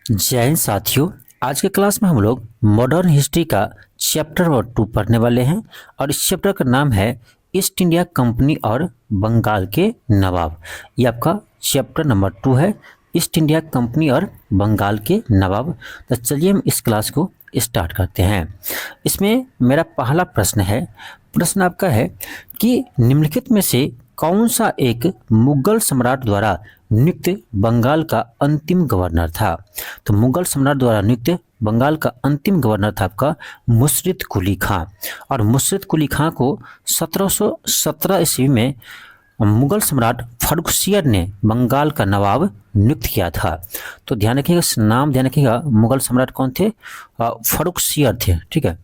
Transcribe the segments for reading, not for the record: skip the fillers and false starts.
जय हिंद साथियों। आज के क्लास में हम लोग मॉडर्न हिस्ट्री का चैप्टर नंबर 2 पढ़ने वाले हैं और इस चैप्टर का नाम है ईस्ट इंडिया कंपनी और बंगाल के नवाब। ये आपका चैप्टर नंबर 2 है, ईस्ट इंडिया कंपनी और बंगाल के नवाब। तो चलिए हम इस क्लास को स्टार्ट करते हैं। इसमें मेरा पहला प्रश्न है, प्रश्न आपका है कि निम्नलिखित में से कौन सा एक मुगल सम्राट द्वारा नियुक्त बंगाल का अंतिम गवर्नर था। तो मुगल सम्राट द्वारा नियुक्त बंगाल का अंतिम गवर्नर था आपका मुर्शिद कुली खां। और मुर्शिद कुली खां को 1717 ईस्वी में मुगल सम्राट फर्रुखसियर ने बंगाल का नवाब नियुक्त किया था। तो ध्यान रखिएगा, नाम ध्यान रखिएगा, मुगल सम्राट कौन थे? फर्रुखसियर थे। ठीक है,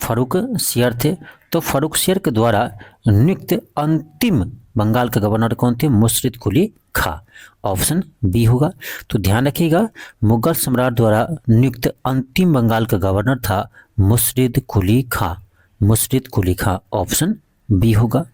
फर्रुखसियर थे। तो फर्रुखसियर के द्वारा नियुक्त अंतिम बंगाल के गवर्नर कौन थे? मुर्शिद कुली खां। ऑप्शन बी होगा। तो ध्यान रखिएगा, मुगल सम्राट द्वारा नियुक्त अंतिम बंगाल का गवर्नर था मुर्शिद कुली खां। मुर्शिद कुली खां, ऑप्शन बी होगा।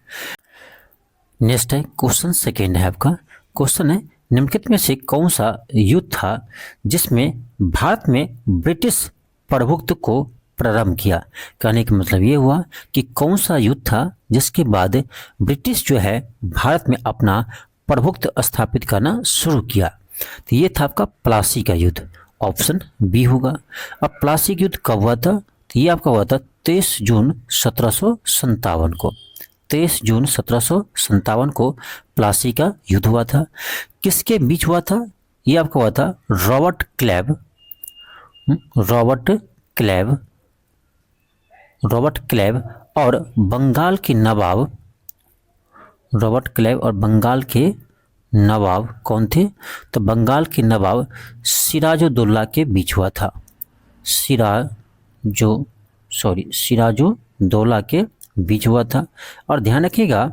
नेक्स्ट है क्वेश्चन सेकेंड है आपका। क्वेश्चन है, निम्नलिखित में से कौन सा युद्ध था जिसमें भारत में ब्रिटिश प्रभुत्व को प्रारंभ किया। कहने का मतलब ये हुआ कि कौन सा युद्ध था जिसके बाद ब्रिटिश जो है भारत में अपना प्रभुत्व स्थापित करना शुरू किया। तो ये था आपका प्लासी का युद्ध। ऑप्शन बी होगा। अब प्लासी का युद्ध कब हुआ था? तो ये आपका हुआ था 23 जून 1757 को। 23 जून 1757 को प्लासी का युद्ध हुआ था। किसके बीच हुआ था? ये आपका हुआ था रॉबर्ट क्लेव और बंगाल के नवाब। रॉबर्ट क्लेव और बंगाल के नवाब कौन थे? तो बंगाल के नवाब सिराजुद्दौला के बीच हुआ था। सिराजुद्दौला के बीच हुआ था। और ध्यान रखिएगा,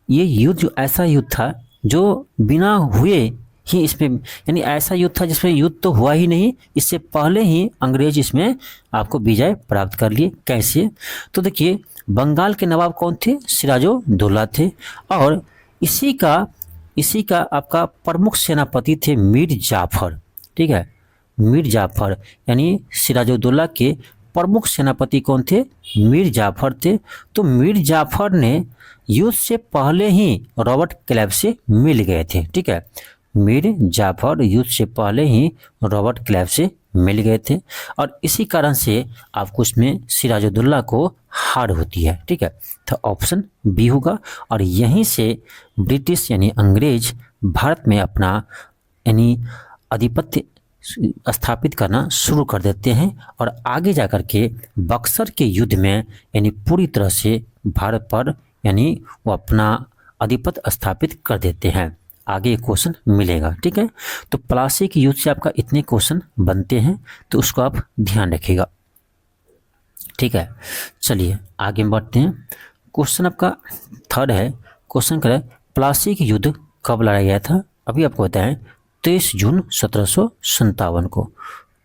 ये युद्ध ऐसा युद्ध था जो बिना हुए ही इसमें, यानी ऐसा युद्ध था जिसमें युद्ध तो हुआ ही नहीं, इससे पहले ही अंग्रेज इसमें आपको विजय प्राप्त कर लिए। कैसे? तो देखिए, बंगाल के नवाब कौन थे? सिराजुद्दौला थे। और इसी का आपका प्रमुख सेनापति थे मीर जाफर। ठीक है, मीर जाफर, यानी सिराजुद्दौला के प्रमुख सेनापति कौन थे? मीर जाफर थे। तो मीर जाफर ने युद्ध से पहले ही रॉबर्ट क्लाइव से मिल गए थे। ठीक है, मीर जाफर युद्ध से पहले ही रॉबर्ट क्लाइव से मिल गए थे और इसी कारण से आपको इसमें सिराजुद्दौला को हार होती है। ठीक है, तो ऑप्शन बी होगा। और यहीं से ब्रिटिश यानी अंग्रेज भारत में अपना यानी आधिपत्य स्थापित करना शुरू कर देते हैं और आगे जाकर के बक्सर के युद्ध में यानी पूरी तरह से भारत पर यानी वो अपना आधिपत्य स्थापित कर देते हैं। आगे क्वेश्चन मिलेगा। ठीक है, तो प्लासी के युद्ध से आपका इतने क्वेश्चन बनते हैं, तो उसको आप ध्यान रखिएगा। ठीक है, चलिए आगे बढ़ते हैं। क्वेश्चन आपका थर्ड है। क्वेश्चन करें, प्लासी के युद्ध कब लड़ा गया था? अभी आपको बताएं 23 जून 1757 को।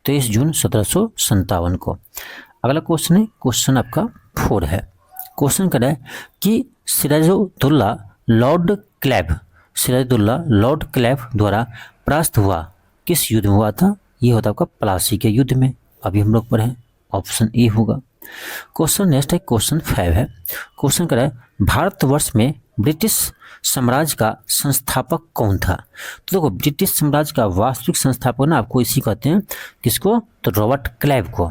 23 जून 1757 को। अगला क्वेश्चन है, क्वेश्चन आपका 4 है। क्वेश्चन करें कि सिराजुद्दौला लॉर्ड क्लाइव द्वारा परास्त हुआ किस युद्ध में हुआ था? ये होता आपका प्लासी के युद्ध में। अभी हम लोग पढ़े, ऑप्शन ए होगा। क्वेश्चन नेक्स्ट है, क्वेश्चन 5 है। क्वेश्चन करें, भारतवर्ष में ब्रिटिश साम्राज्य का संस्थापक कौन था? तो देखो, ब्रिटिश साम्राज्य का वास्तविक संस्थापक ना आपको इसी कहते हैं। किसको? तो रॉबर्ट क्लाइव को।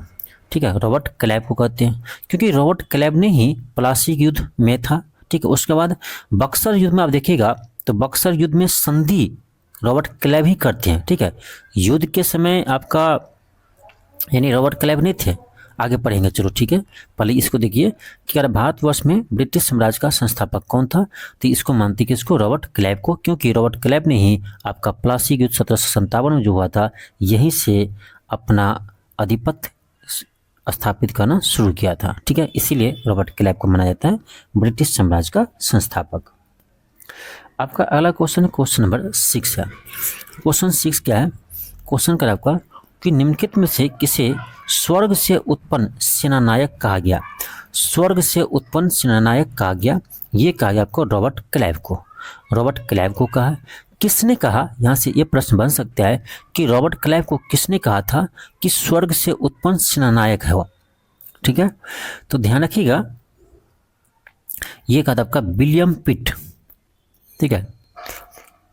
ठीक है, रॉबर्ट क्लाइव को कहते हैं, क्योंकि रॉबर्ट क्लाइव ने ही प्लासी के युद्ध में था। ठीक है, उसके बाद बक्सर युद्ध में आप देखिएगा तो बक्सर युद्ध में संधि रॉबर्ट क्लाइव ही करते हैं। ठीक है, युद्ध के समय आपका यानी रॉबर्ट क्लाइव नहीं थे। आगे पढ़ेंगे, चलो ठीक है। पहले इसको देखिए कि अगर भारतवर्ष में ब्रिटिश साम्राज्य का संस्थापक कौन था, तो इसको मानते कि इसको रॉबर्ट क्लाइव को, क्योंकि रॉबर्ट क्लाइव ने ही आपका प्लासी युद्ध 1757 में जो हुआ था, यहीं से अपना आधिपत्य स्थापित करना शुरू किया था। ठीक है, इसीलिए रॉबर्ट क्लाइव को माना जाता है ब्रिटिश साम्राज्य का संस्थापक। आपका अगला क्वेश्चन है, क्वेश्चन नंबर 6 है। क्वेश्चन 6 क्या है? क्वेश्चन कर आपका कि निम्नलिखित में से किसे स्वर्ग से उत्पन्न सेनानायक कहा गया? स्वर्ग से उत्पन्न सेनानायक कहा गया, ये कहा गया आपको रॉबर्ट क्लाइव को। रॉबर्ट क्लाइव को कहा। किसने कहा, यहाँ से ये प्रश्न बन सकता है कि रॉबर्ट क्लाइव को किसने कहा था कि स्वर्ग से उत्पन्न सेनानायक है वो। ठीक है, तो ध्यान रखिएगा, ये कहा था आपका विलियम पिट। ठीक है,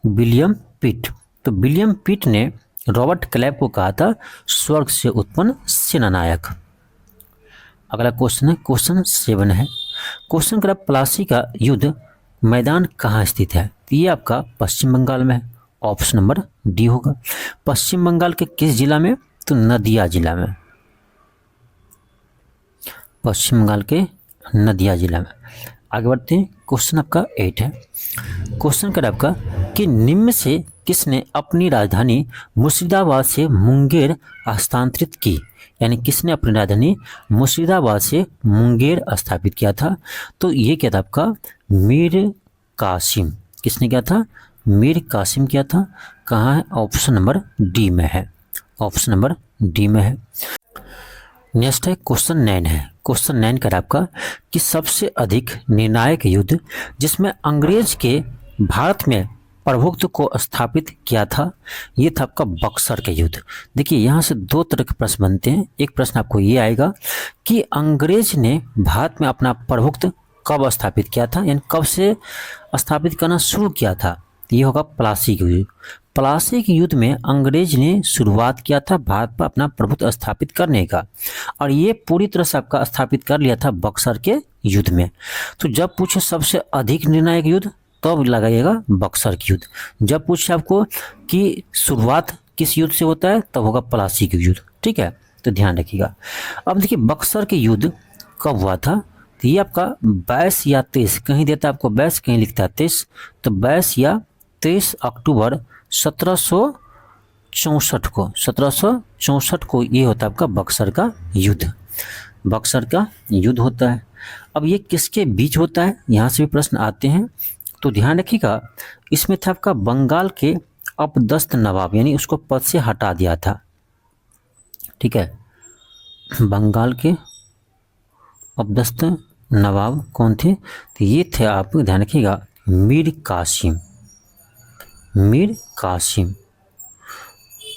विलियम पिट। तो विलियम पिट ने रॉबर्ट क्लाइव को कहा था स्वर्ग से उत्पन्न सेनानायक। अगला क्वेश्चन है, क्वेश्चन 7 है। क्वेश्चन का प्लासी का युद्ध मैदान कहाँ स्थित है? तो ये आपका पश्चिम बंगाल में है। ऑप्शन नंबर डी होगा। पश्चिम बंगाल के किस जिला में? तो नदिया जिला में। पश्चिम बंगाल के नदिया जिला में। आगे बढ़ते हैं, क्वेश्चन आपका 8 है। क्वेश्चन का आपका कि निम्न से किसने अपनी राजधानी मुर्शिदाबाद से मुंगेर हस्तांतरित की? यानी किसने अपनी राजधानी मुर्शिदाबाद से मुंगेर स्थापित किया था? तो ये क्या था आपका मीर कासिम। किसने किया था? मीर कासिम किया था। कहाँ है? ऑप्शन नंबर डी में है। ऑप्शन नंबर डी में है। नेक्स्ट है क्वेश्चन 9 है। क्वेश्चन 9 का आपका कि सबसे अधिक निर्णायक युद्ध जिसमें अंग्रेज के भारत में प्रभुत्व को स्थापित किया था, ये था आपका बक्सर के युद्ध। देखिए यहाँ से दो तरह के प्रश्न बनते हैं। एक प्रश्न आपको ये आएगा कि अंग्रेज ने भारत में अपना प्रभुत्व कब स्थापित किया था, यानी कब से स्थापित करना शुरू किया था। ये होगा प्लासी का युद्ध। प्लासी के युद्ध में अंग्रेज ने शुरुआत किया था भारत पर अपना प्रभुत्व स्थापित करने का, और ये पूरी तरह से आपका स्थापित कर लिया था बक्सर के युद्ध में। तो जब पूछे सबसे अधिक निर्णायक युद्ध तब लगाइएगा बक्सर की युद्ध। जब पूछे आपको कि शुरुआत किस युद्ध से होता है तब होगा प्लासी की युद्ध। ठीक है, तो ध्यान रखिएगा। अब देखिए बक्सर के युद्ध कब हुआ था, तो ये आपका 22 या 23, कहीं देता है आपको 22, कहीं लिखता है 23, तो 22 या 23 अक्टूबर 1764 को ये होता है आपका बक्सर का युद्ध। बक्सर का युद्ध होता है। अब ये किसके बीच होता है, यहाँ से भी प्रश्न आते हैं, तो ध्यान रखिएगा। इसमें था आपका बंगाल के अपदस्थ नवाब, यानी उसको पद से हटा दिया था। ठीक है, बंगाल के अपदस्थ नवाब कौन थे? तो ये थे, आप ध्यान रखिएगा, मीर कासिम। मीर कासिम।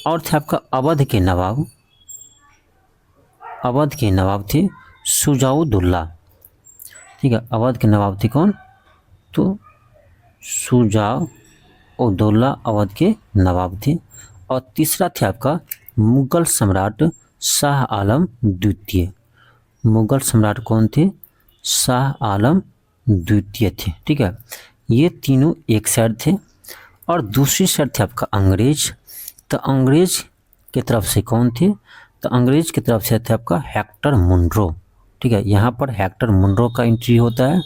और थे आपका अवध के नवाब, अवध के नवाब थे शुजाउद्दौला। ठीक है, अवध के नवाब थे कौन? तो शुजाउद्दौला अवध के नवाब थे। और तीसरा थे आपका मुगल सम्राट शाह आलम द्वितीय। मुगल सम्राट कौन थे? शाह आलम द्वितीय थे। ठीक है, ये तीनों एक साइड थे, और दूसरी साइड थे आपका अंग्रेज। तो अंग्रेज की तरफ से कौन थे? तो अंग्रेज की तरफ से थे आपका हेक्टर मुनरो। ठीक है, यहाँ पर हेक्टर मुनरो का एंट्री होता है,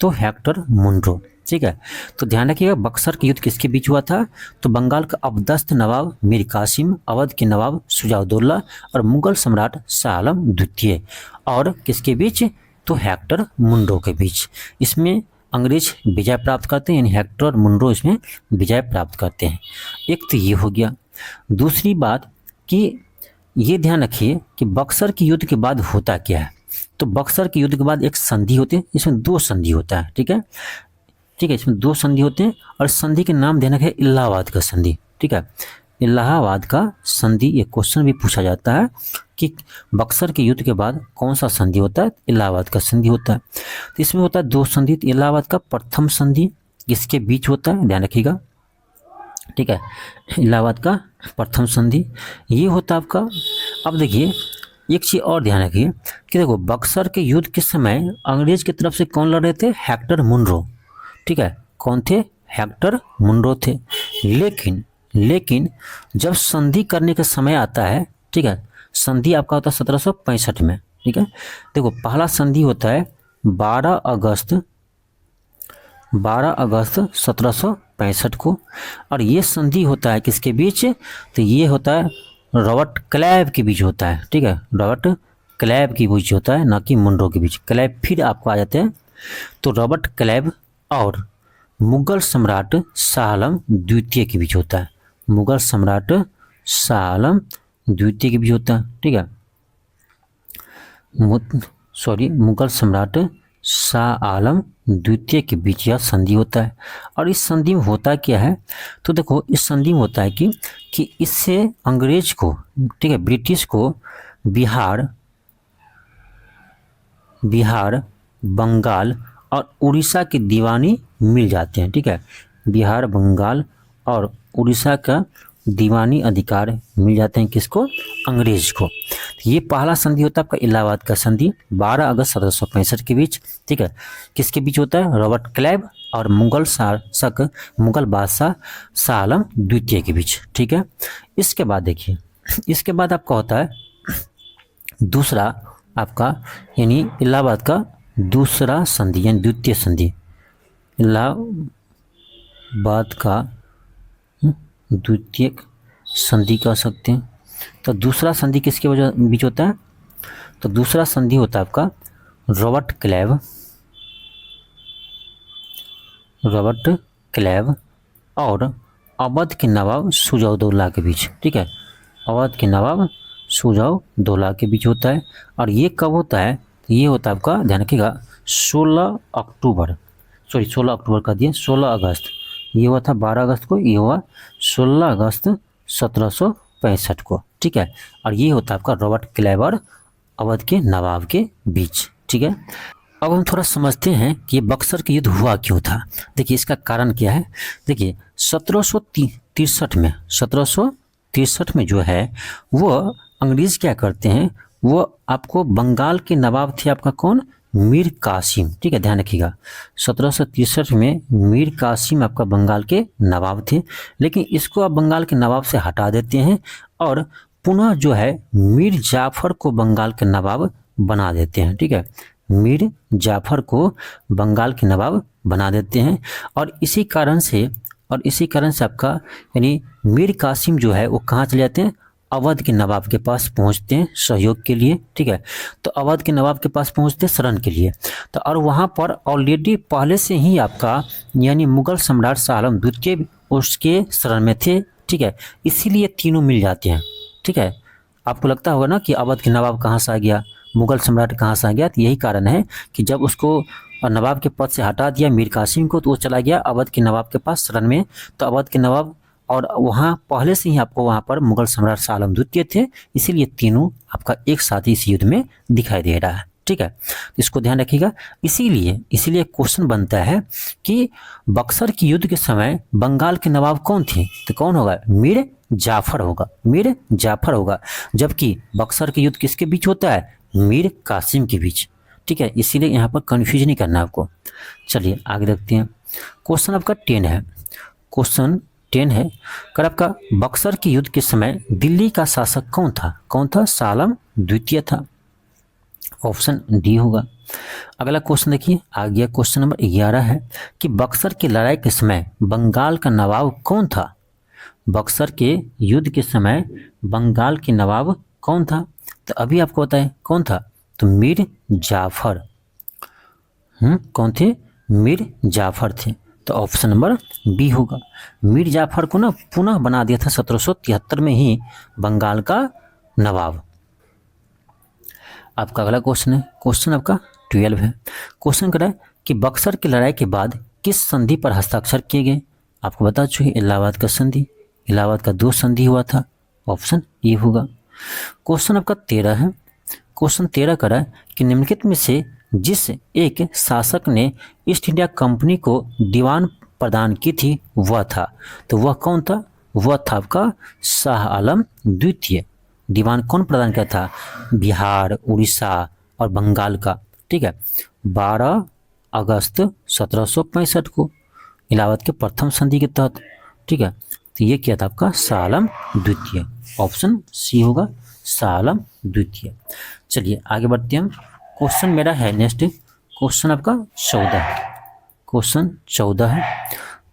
तो हेक्टर मुनरो। ठीक है, तो ध्यान रखिएगा बक्सर के युद्ध किसके बीच हुआ था? तो बंगाल का अपदस्थ नवाब मीर कासिम, अवध के नवाब शुजाउद्दौला और मुगल सम्राट शाह आलम द्वितीय, और किसके बीच? तो हेक्टर मुनरो के बीच। इसमें अंग्रेज विजय प्राप्त करते हैं, यानी हेक्टर और मुनरो इसमें विजय प्राप्त करते हैं। एक तो ये हो गया। दूसरी बात कि ये ध्यान रखिए कि बक्सर के युद्ध के बाद होता क्या है। तो बक्सर के युद्ध के बाद एक संधि होती है, इसमें 2 संधि होता है। ठीक है, ठीक है, इसमें 2 संधि होते हैं, और संधि के नाम देना है इलाहाबाद का संधि। ठीक है, इलाहाबाद का संधि, ये क्वेश्चन भी पूछा जाता है कि बक्सर के युद्ध के बाद कौन सा संधि होता है? इलाहाबाद का संधि होता है। तो इसमें होता है 2 संधि। इलाहाबाद का प्रथम संधि किसके बीच होता है? ध्यान रखिएगा। ठीक है, इलाहाबाद का प्रथम संधि ये होता है आपका। अब देखिए एक चीज़ और ध्यान रखिए कि देखो बक्सर के युद्ध के समय अंग्रेज की तरफ से कौन लड़ रहे थे? Hector Munro. ठीक है, कौन थे? हेक्टर मुनरो थे। लेकिन जब संधि करने का समय आता है, ठीक है, संधि आपका होता है 1765 में। ठीक है, देखो पहला संधि होता है 12 अगस्त 1765 को, और ये संधि होता है किसके बीच? तो ये होता है रॉबर्ट क्लाइव के बीच होता है। ठीक है, रॉबर्ट क्लाइव के बीच होता है, ना कि मुनरो के बीच। क्लाइव फिर आपको आ जाते हैं, तो रॉबर्ट क्लाइव और मुगल सम्राट शाह आलम द्वितीय के बीच होता है। मुगल सम्राट शाह आलम द्वितीय के बीच होता है। ठीक है, मुगल सम्राट शाह आलम द्वितीय के बीच यह संधि होता है। और इस संधि में होता क्या है, तो देखो इस संधि में होता है कि इससे अंग्रेज को, ठीक है, ब्रिटिश को बिहार, बंगाल और उड़ीसा की दीवानी मिल जाते हैं। ठीक है, बिहार, बंगाल और उड़ीसा का दीवानी अधिकार मिल जाते हैं किसको, अंग्रेज को। ये पहला संधि होता है आपका इलाहाबाद का संधि 12 अगस्त 1765 के बीच। ठीक है, किसके बीच होता है, रॉबर्ट क्लाइव और मुगल शासक, मुगल बादशाह शाह आलम द्वितीय के बीच। ठीक है, इसके बाद देखिए, इसके बाद आपका होता है दूसरा आपका यानी इलाहाबाद का दूसरा संधि यानी द्वितीय संधि, इलाहाबाद का द्वितीय संधि कह सकते हैं। तो दूसरा संधि किसके वजह बीच होता है, तो दूसरा संधि होता है आपका रॉबर्ट क्लाइव और अवध के नवाब शुजा-उद-दौला के बीच। ठीक है, अवध के नवाब शुजा-उद-दौला के बीच होता है। और ये कब होता है, ये होता है आपका, ध्यान रखिएगा, 16 अक्टूबर का दिया 16 अगस्त, ये हुआ था 12 अगस्त को, ये हुआ 16 अगस्त 1765 को। ठीक है, और ये होता है आपका रॉबर्ट क्लाइव और अवध के नवाब के बीच। ठीक है, अब हम थोड़ा समझते हैं कि ये बक्सर के युद्ध हुआ क्यों था। देखिए इसका कारण क्या है, देखिए 1763 में जो है वो अंग्रेज क्या करते हैं, वो आपको बंगाल के नवाब थे आपका कौन, मीर कासिम। ठीक है, ध्यान रखिएगा 1763 में मीर कासिम आपका बंगाल के नवाब थे, लेकिन इसको आप बंगाल के नवाब से हटा देते हैं और पुनः जो है मीर जाफर को बंगाल के नवाब बना देते हैं। ठीक है, मीर जाफर को बंगाल के नवाब बना देते हैं और इसी कारण से आपका यानी मीर कासिम जो है वो कहाँ चले जाते हैं, अवध के नवाब के पास पहुंचते हैं सहयोग के लिए। ठीक है, तो अवध के नवाब के पास पहुंचते हैं शरण के लिए। तो और वहां पर ऑलरेडी पहले से ही आपका यानी मुगल सम्राट शाह आलम द्वितीय उसके शरण में थे। ठीक है, इसीलिए तीनों मिल जाते हैं। ठीक है, आपको लगता होगा ना कि अवध के नवाब कहाँ से आ गया, मुगल सम्राट कहाँ से आ गया, तो यही कारण है कि जब उसको नवाब के पद से हटा दिया मीर कासिम को, तो वो चला गया अवध के नवाब के पास शरण में। तो अवध के नवाब और वहाँ पहले से ही आपको वहाँ पर मुगल सम्राट शाह आलम द्वितीय थे, इसीलिए तीनों आपका एक साथ इस युद्ध में दिखाई दे रहा है। ठीक है, इसको ध्यान रखिएगा। इसीलिए क्वेश्चन बनता है कि बक्सर के युद्ध के समय बंगाल के नवाब कौन थे, तो कौन होगा, मीर जाफर होगा। जबकि बक्सर के युद्ध किसके बीच होता है, मीर कासिम के बीच। ठीक है, इसीलिए यहाँ पर कन्फ्यूज नहीं करना आपको। चलिए आगे देखते हैं। क्वेश्चन आपका 10 है, क्वेश्चन 10 है, कर आपका बक्सर के युद्ध के समय दिल्ली का शासक कौन था, शाह आलम द्वितीय था। ऑप्शन डी होगा। अगला क्वेश्चन देखिए, आ गया क्वेश्चन नंबर 11 है कि बक्सर की लड़ाई के समय बंगाल का नवाब कौन था। बक्सर के युद्ध के समय बंगाल के नवाब कौन था, तो अभी आपको पता है कौन था, तो मीर जाफर। कौन थे, मीर जाफर थे। तो ऑप्शन नंबर बी होगा। मीर जाफर को ना पुनः बना दिया था 1773 में ही बंगाल का नवाब। आपका अगला क्वेश्चन है, क्वेश्चन आपका 12 है। क्वेश्चन करा कि बक्सर की लड़ाई के बाद किस संधि पर हस्ताक्षर किए गए। आपको बता चुके इलाहाबाद का संधि, इलाहाबाद का 2 संधि हुआ था। ऑप्शन ए होगा। क्वेश्चन आपका 13 है। क्वेश्चन 13 करा कि निम्नलिखित में से जिस एक शासक ने ईस्ट इंडिया कंपनी को दीवान प्रदान की थी वह था, तो वह कौन था, वह था आपका शाह आलम द्वितीय। दीवान कौन प्रदान किया था, बिहार, उड़ीसा और बंगाल का। ठीक है, 12 अगस्त 1765 को इलाहाबाद के प्रथम संधि के तहत। ठीक है, तो ये क्या था आपका शाह आलम द्वितीय। ऑप्शन सी होगा, शाह आलम द्वितीय। चलिए आगे बढ़ते हैं हम। क्वेश्चन मेरा है नेक्स्ट, क्वेश्चन आपका 14। क्वेश्चन 14 है।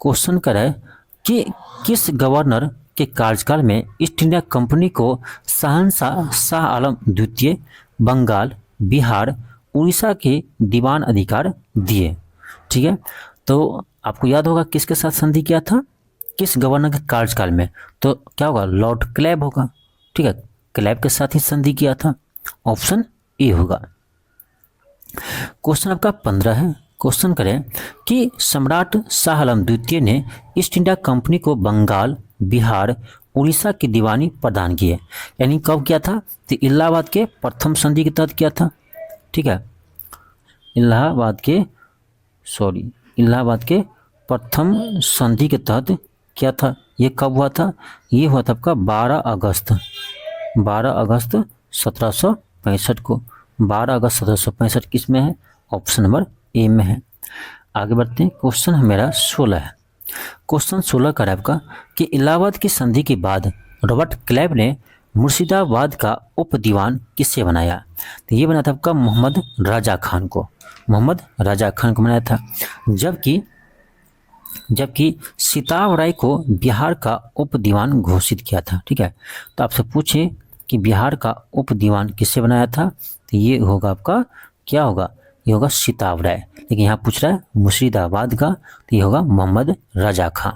क्वेश्चन कर है कि किस गवर्नर के कार्यकाल में ईस्ट इंडिया कंपनी को शहंशाह शाह आलम द्वितीय बंगाल, बिहार, उड़ीसा के दीवान अधिकार दिए। ठीक है, तो आपको याद होगा किसके साथ संधि किया था, किस गवर्नर के कार्यकाल में, तो क्या होगा, लॉर्ड क्लैब होगा। ठीक है, क्लैब के साथ ही संधि किया था। ऑप्शन ए होगा। क्वेश्चन आपका 15 है। क्वेश्चन करें कि सम्राट शाह आलम द्वितीय ने ईस्ट इंडिया कंपनी को बंगाल, बिहार, उड़ीसा की दीवानी प्रदान की है। यानी कब किया था? तो इलाहाबाद के प्रथम संधि के तहत किया था। ठीक है, इलाहाबाद के प्रथम संधि के तहत क्या था? ये कब हुआ था? ये हुआ था आपका 12 अगस्त 1765 को। 12 अगस्त 1765 किस में है? ऑप्शन नंबर ए में है। आगे बढ़ते हैं। क्वेश्चन मेरा 16 है। क्वेश्चन 16 का आपका कि इलाहाबाद की संधि के बाद रॉबर्ट क्लाइव ने मुर्शिदाबाद का उप दीवान किससे बनाया? तो ये बनाया था आपका मोहम्मद राजा खान को बनाया था। जबकि सिताब राय को बिहार का उप दीवान घोषित किया था। ठीक है, तो आपसे पूछे कि बिहार का उप दीवान किससे बनाया था? तो ये होगा आपका क्या होगा? ये होगा सिताब राय। लेकिन यहाँ पूछ रहा है मुर्शिदाबाद का, तो ये होगा मोहम्मद राजा खां।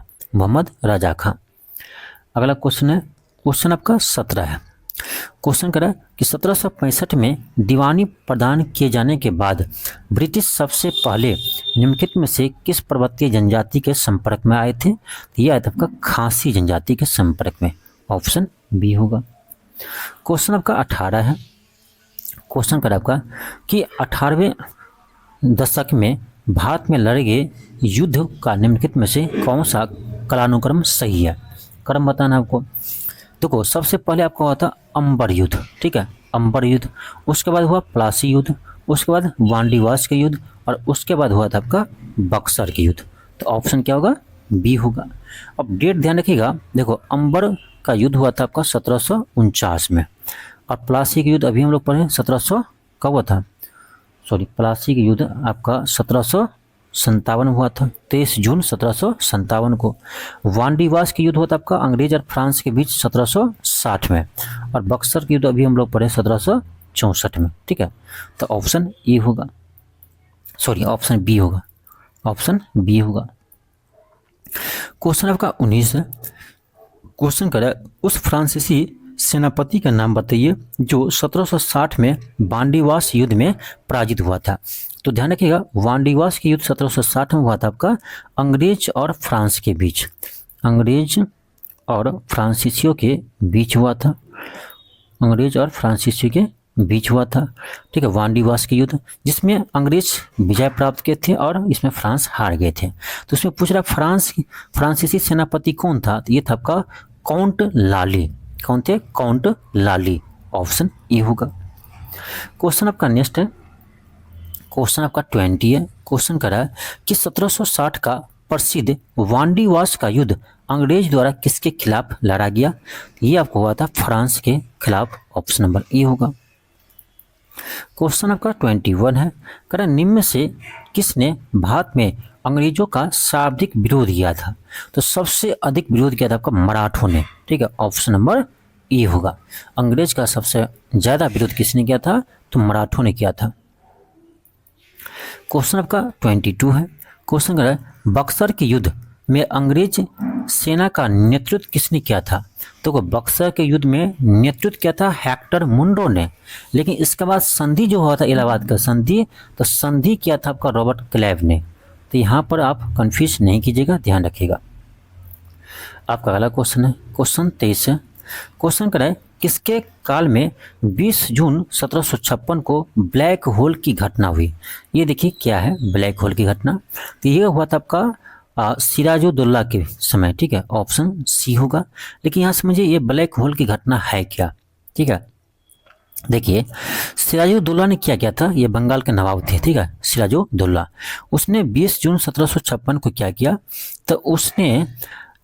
अगला क्वेश्चन है, क्वेश्चन आपका 17 है। क्वेश्चन करा कि 1765 में दीवानी प्रदान किए जाने के बाद ब्रिटिश सबसे पहले निम्नलिखित में से किस पर्वतीय जनजाति के संपर्क में आए थे? तो यह आया था आपका खासी जनजाति के संपर्क में। ऑप्शन बी होगा। क्वेश्चन आपका 18 है। क्वेश्चन करा आपका कि 18वें दशक में भारत में लड़े गए युद्ध का निम्नलिखित में से कौन सा कालानुक्रम सही है? क्रम बताना आपको। देखो, सबसे पहले आपका हुआ था अंबर युद्ध। ठीक है, अंबर युद्ध। उसके बाद हुआ प्लासी युद्ध, उसके बाद वांडीवास के युद्ध, और उसके बाद हुआ था आपका बक्सर के युद्ध। तो ऑप्शन क्या होगा? बी होगा। अब डेट ध्यान रखिएगा। देखो, अंबर का युद्ध हुआ था आपका 1749 में, और प्लासी के युद्ध अभी हम लोग पढ़े 1700 कब हुआ था? प्लासी के युद्ध आपका 1757 हुआ था, 23 जून 1757 को। वांडीवास के युद्ध हुआ था आपका अंग्रेज और फ्रांस के बीच 1760 में, और बक्सर के युद्ध अभी हम लोग पढ़े 1764 में। ठीक है, तो ऑप्शन ए होगा, ऑप्शन बी होगा। क्वेश्चन आपका 19 है। क्वेश्चन करें उस फ्रांसीसी सेनापति का नाम बताइए जो 1760 में वांडीवास युद्ध में पराजित हुआ था। तो ध्यान रखिएगा, वांडीवास के युद्ध 1760 में हुआ था आपका अंग्रेज और फ्रांस के बीच, अंग्रेज और फ्रांसीसियों के बीच हुआ था, ठीक है, वांडीवास के युद्ध, जिसमें अंग्रेज विजय प्राप्त किए थे और इसमें फ्रांस हार गए थे। तो इसमें पूछ रहा फ्रांसीसी सेनापति कौन था? तो ये था आपका काउंट लाली। कौन थे? Count Lali. ऑप्शन ए होगा। क्वेश्चन आपका नेक्स्ट है, क्वेश्चन आपका 20 है। क्वेश्चन करा है कि 1760 का प्रसिद्ध वांडीवास का युद्ध अंग्रेज द्वारा किसके खिलाफ लड़ा गया? ये आपको हुआ था फ्रांस के खिलाफ। ऑप्शन नंबर ए होगा। क्वेश्चन आपका 21 है। करा निम्न में से किसने भारत में अंग्रेजों का शाब्दिक विरोध किया था? तो सबसे अधिक विरोध किया था आपका मराठों ने। ठीक है, ऑप्शन नंबर ए होगा। अंग्रेज का सबसे ज्यादा विरोध किसने किया था? तो मराठों ने किया था। क्वेश्चन आपका 22 है। क्वेश्चन कर रहा है बक्सर के युद्ध में अंग्रेज सेना का नेतृत्व किसने किया था? तो बक्सर के युद्ध में नेतृत्व किया था हेक्टर मुंडो ने, लेकिन इसके बाद संधि जो हुआ था इलाहाबाद का संधि, तो संधि किया था आपका रॉबर्ट क्लाइव ने। तो यहाँ पर आप कंफ्यूज नहीं कीजिएगा, ध्यान रखिएगा। आपका अगला क्वेश्चन है, क्वेश्चन 23 है। क्वेश्चन कर रहा है किसके काल में 20 जून 1756 को ब्लैक होल की घटना हुई? ये देखिए क्या है ब्लैक होल की घटना। तो ये हुआ था आपका सिराजुद्दौला के समय। ठीक है, ऑप्शन सी होगा। लेकिन यहाँ समझिए ये ब्लैक होल की घटना है क्या। ठीक है, देखिए सिराजुद्दौला ने क्या किया था? ये बंगाल के नवाब थे। ठीक है, सिराजुद्दौला, उसने 20 जून 1756 को क्या किया? तो उसने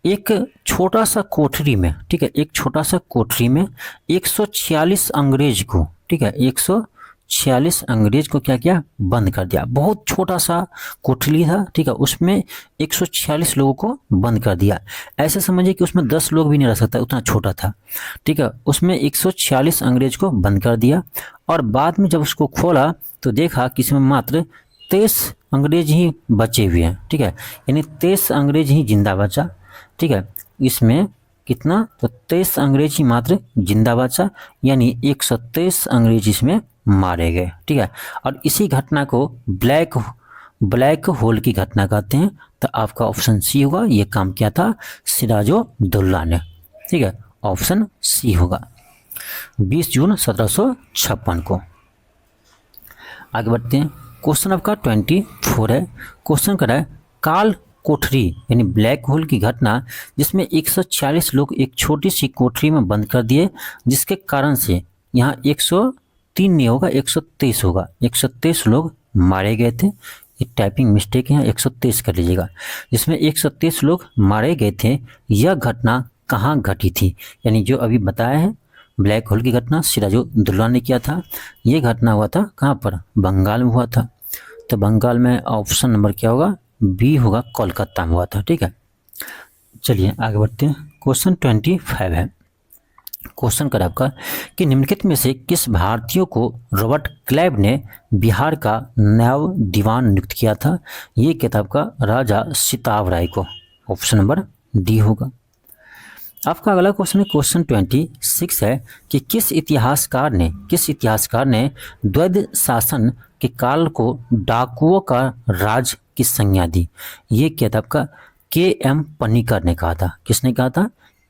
एक छोटा सा कोठरी में, ठीक है, एक छोटा सा कोठरी में 146 अंग्रेज को, ठीक है, 146 अंग्रेज को क्या किया? बंद कर दिया। बहुत छोटा सा कोठरी था। ठीक है, उसमें 146 लोगों को बंद कर दिया। ऐसे समझिए कि उसमें 10 लोग भी नहीं रह सकता, उतना छोटा था। ठीक है, उसमें 146 अंग्रेज को बंद कर दिया, और बाद में जब उसको खोला तो देखा कि इसमें मात्र 23 अंग्रेज ही बचे हुए हैं। ठीक है, यानी 23 अंग्रेज ही जिंदा बचा। ठीक है, इसमें कितना? तो 23 अंग्रेज ही मात्र जिंदा बचा, यानी 123 अंग्रेज इसमें मारे गए, ठीक है। और इसी घटना को ब्लैक होल की घटना कहते हैं। तो आपका ऑप्शन सी होगा, ये काम किया था सिराजुद्दौला ने, ठीक है, ऑप्शन सी होगा 20 जून 1756 को। आगे बढ़ते हैं, क्वेश्चन आपका 24 है। क्वेश्चन कर रहा है काल कोठरी यानी ब्लैक होल की घटना जिसमें 140 लोग एक छोटी सी कोठरी में बंद कर दिए, जिसके कारण से यहाँ 103 नहीं होगा 123 होगा, 123 लोग मारे गए थे। ये टाइपिंग मिस्टेक है, 123 कर लीजिएगा। जिसमें 123 लोग मारे गए थे, यह घटना कहाँ घटी थी? यानी जो अभी बताया है ब्लैक होल की घटना सिराजुद्दौला ने किया था। ये घटना हुआ था कहाँ पर? बंगाल में हुआ था। तो बंगाल में ऑप्शन नंबर क्या होगा? बी होगा, कोलकाता में हुआ था, ठीक है। चलिए आगे बढ़ते हैं, क्वेश्चन 25 है। क्वेश्चन कर आपका कि निम्नलिखित में से किस भारतीय को रॉबर्ट क्लाइव ने बिहार का नायब दीवान नियुक्त किया था? ये किताब का राजा सिताब राय को, ऑप्शन नंबर डी होगा। आपका अगला क्वेश्चन है क्वेश्चन 26 है कि किस इतिहासकार ने द्वैध शासन के काल को डाकुओं का राज की संज्ञा दी? ये किताब का के.एम. पनिकर ने कहा था। किसने कहा था?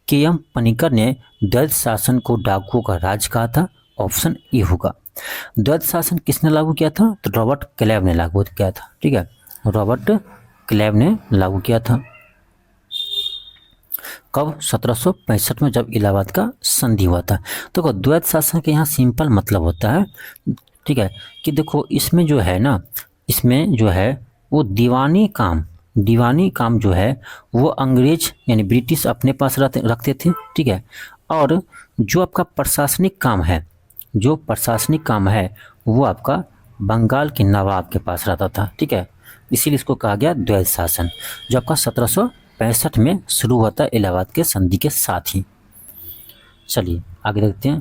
के.एम. पनिकर ने द्वैध शासन को डाकुओं का राज कहा था, ऑप्शन ए होगा। द्वैध शासन किसने लागू किया था? तो रॉबर्ट क्लाइव ने लागू किया था, ठीक है, रॉबर्ट क्लाइव ने लागू किया था। कब? 1765 में, जब इलाहाबाद का संधि हुआ था। तो द्वैध शासन के यहाँ सिंपल मतलब होता है, ठीक है, कि देखो इसमें जो है ना, इसमें जो है वो दीवानी काम जो है वो अंग्रेज यानी ब्रिटिश अपने पास रखते थे, ठीक है। और जो आपका प्रशासनिक काम है वो आपका बंगाल के नवाब के पास रहता था, ठीक है। इसीलिए इसको कहा गया द्वैध शासन, जो आपका 1765 में शुरू हुआ था इलाहाबाद के संधि के साथ ही। चलिए आगे देखते हैं,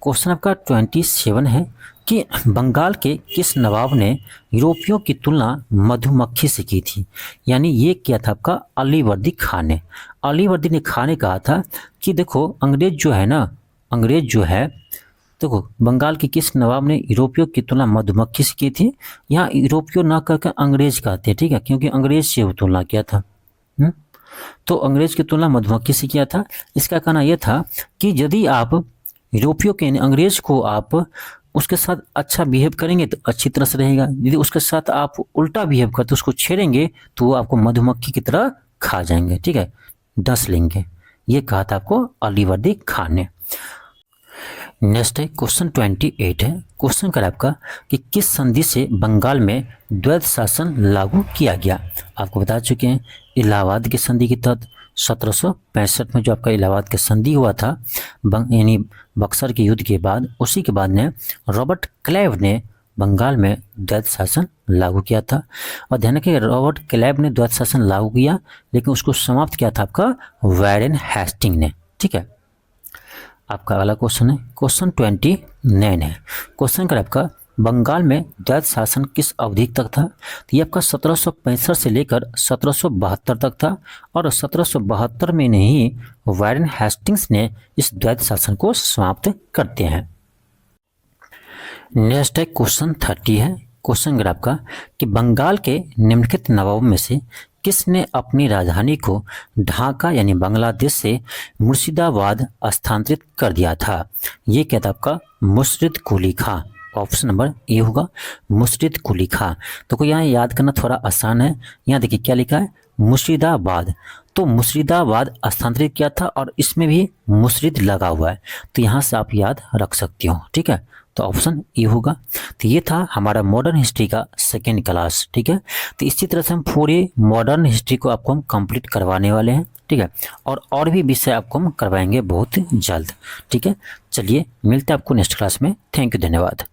क्वेश्चन आपका 27 है कि बंगाल के किस नवाब ने यूरोपियों की तुलना मधुमक्खी से की थी? यानी ये किया था आपका अलीवर्दी खान ने कहा था कि देखो अंग्रेज जो है देखो बंगाल के किस नवाब ने यूरोपियों की तुलना मधुमक्खी से की थी? यहाँ यूरोपियों ना कहकर अंग्रेज कहते हैं, ठीक है, क्योंकि अंग्रेज से वो तुलना किया था। तो अंग्रेज की तुलना मधुमक्खी से किया था। इसका कहना यह था कि यदि आप यूरोपियों के अंग्रेज को आप उसके साथ अच्छा बिहेव करेंगे तो अच्छी तरह से रहेगा, यदि उसके साथ आप उल्टा बिहेव करते उसको छेड़ेंगे तो वो आपको मधुमक्खी की तरह खा जाएंगे, ठीक है, डस लेंगे। ये कहा था आपको अलीवर्दी खान ने। नेक्स्ट है क्वेश्चन 28 है। क्वेश्चन कर आपका कि किस संधि से बंगाल में द्वैध शासन लागू किया गया? आपको बता चुके हैं इलाहाबाद की संधि के तहत 1765 में जो आपका इलाहाबाद की संधि हुआ था यानी बक्सर के युद्ध के बाद, उसी के बाद ने रॉबर्ट क्लाइव ने बंगाल में द्वैध शासन लागू किया था। और ध्यान रखिए रॉबर्ट क्लाइव ने द्वैध शासन लागू किया, लेकिन उसको समाप्त किया था आपका वारेन हेस्टिंग ने, ठीक है। आपका अगला क्वेश्चन है क्वेश्चन 29 है। क्वेश्चन कर आपका बंगाल में द्वैध शासन किस अवधि तक था? तो ये आपका 1765 से लेकर 1772 तक था, और 1772 में नहीं वारेन हेस्टिंग्स ने इस द्वैध शासन को समाप्त करते हैं। नेक्स्ट है क्वेश्चन 30 है। क्वेश्चन कर आपका कि बंगाल के निम्नलिखित नवाबों में से किसने अपनी राजधानी को ढाका यानी बांग्लादेश से मुर्शिदाबाद स्थानांतरित कर दिया था? ये क्या था आपका मुर्शिद कुली खां, ऑप्शन नंबर ए होगा मुर्शिद कुली खां। तो यहाँ याद करना थोड़ा आसान है। यहाँ देखिए क्या लिखा है मुर्शिदाबाद, तो मुर्शिदाबाद स्थानांतरित किया था और इसमें भी मुर्शिद लगा हुआ है, तो यहाँ से आप याद रख सकते हो, ठीक है। तो ऑप्शन ए होगा। तो ये था हमारा मॉडर्न हिस्ट्री का सेकेंड क्लास, ठीक है। तो इसी तरह से हम पूरे मॉडर्न हिस्ट्री को आपको हम कंप्लीट करवाने वाले हैं, ठीक है, और भी विषय आपको हम करवाएंगे बहुत जल्द, ठीक है। चलिए मिलते हैं आपको नेक्स्ट क्लास में। थैंक यू, धन्यवाद।